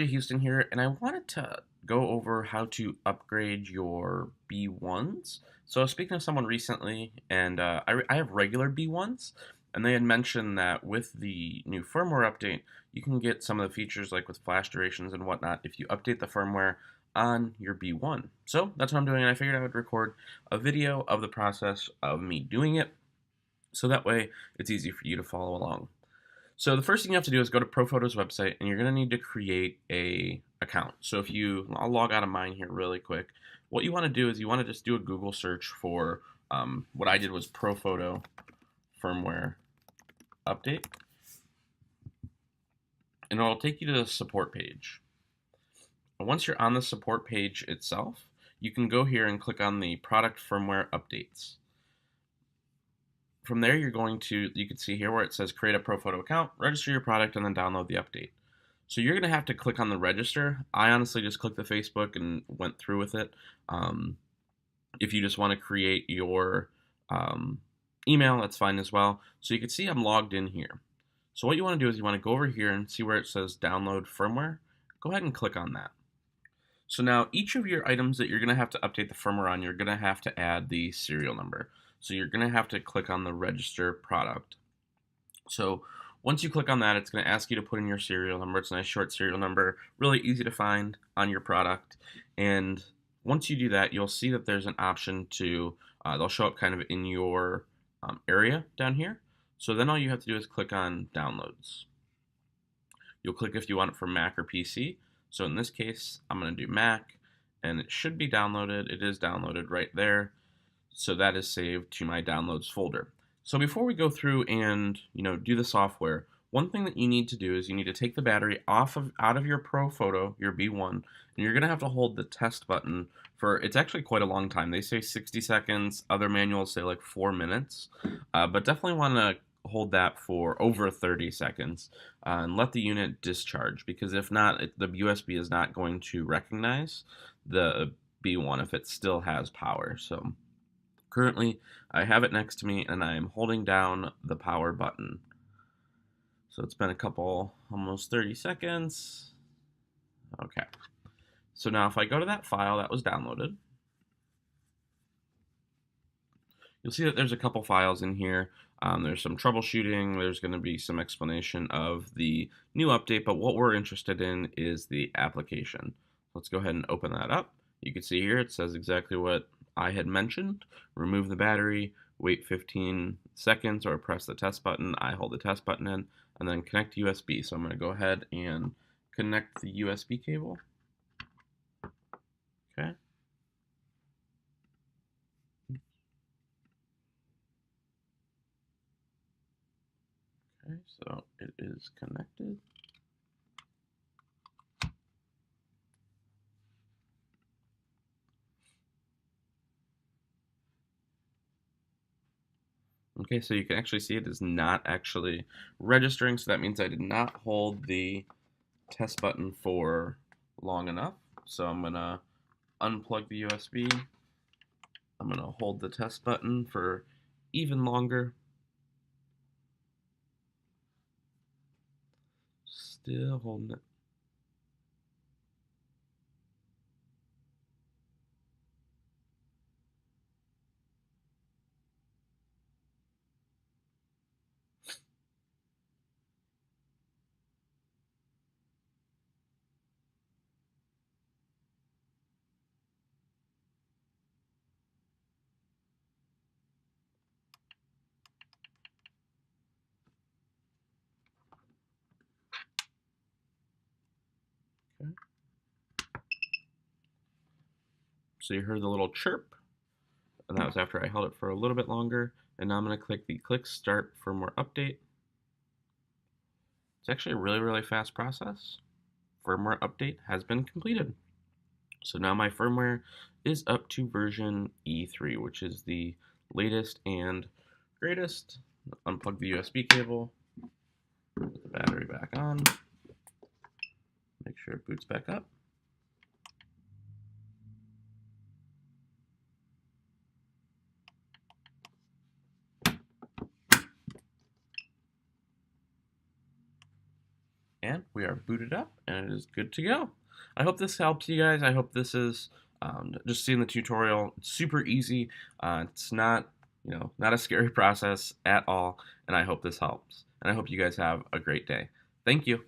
Houston here, and I wanted to go over how to upgrade your B1s. So I was speaking to someone recently, and I have regular B1s, and they had mentioned that with the new firmware update, you can get some of the features like with flash durations and whatnot if you update the firmware on your B1. So that's what I'm doing, and I figured I would record a video of the process of me doing it, so that way it's easy for you to follow along. So the first thing you have to do is go to Profoto's website, and you're going to need to create a account. So I'll log out of mine here really quick. What you want to do is you want to just do a Google search for what I did was Profoto firmware update, and it'll take you to the support page. And once you're on the support page itself, you can go here and click on the product firmware updates. From there, you can see here where it says create a Profoto account, register your product, and then download the update. So you're going to have to click on the register. I honestly just clicked the Facebook and went through with it. If you just want to create your email, that's fine as well. So you can see I'm logged in here. So what you want to do is you want to go over here and see where it says download firmware. Go ahead and click on that. So now each of your items that you're going to have to update the firmware on, you're going to have to add the serial number. So you're going to have to click on the register product. So once you click on that, it's going to ask you to put in your serial number. It's a nice short serial number, really easy to find on your product. And once you do that, you'll see that there's an option to, they'll show up kind of in your area down here. So then all you have to do is click on downloads. You'll click if you want it for Mac or PC. So in this case, I'm going to do Mac, and it should be downloaded. It is downloaded right there. So that is saved to my downloads folder. So before we go through and do the software, one thing that you need to do is you need to take the battery out of your Profoto, your B1, and you're going to have to hold the test button for, it's actually quite a long time. They say 60 seconds. Other manuals say like 4 minutes. But definitely want to hold that for over 30 seconds and let the unit discharge, because if not, the USB is not going to recognize the B1 if it still has power. So currently I have it next to me and I am holding down the power button. So it's been almost 30 seconds. Okay. So now if I go to that file that was downloaded, you'll see that there's a couple files in here. There's some troubleshooting. There's going to be some explanation of the new update, but what we're interested in is the application. Let's go ahead and open that up. You can see here it says exactly what I had mentioned. Remove the battery, wait 15 seconds, or press the test button. I hold the test button in, and then connect USB. So I'm going to go ahead and connect the USB cable. Okay. Okay, so it is connected. Okay, so you can actually see it is not actually registering, so that means I did not hold the test button for long enough. So I'm going to unplug the USB. I'm going to hold the test button for even longer. Still holding it. Okay. So you heard the little chirp, and that was after I held it for a little bit longer. And now I'm going to click the Click Start Firmware Update. It's actually a really, really fast process. Firmware update has been completed. So now my firmware is up to version E3, which is the latest and greatest. Unplug the USB cable, put the battery back on, make sure it boots back up. And we are booted up and it is good to go. I hope this helps you guys. I hope this is just seeing the tutorial. It's super easy. It's not, not a scary process at all. And I hope this helps. And I hope you guys have a great day. Thank you.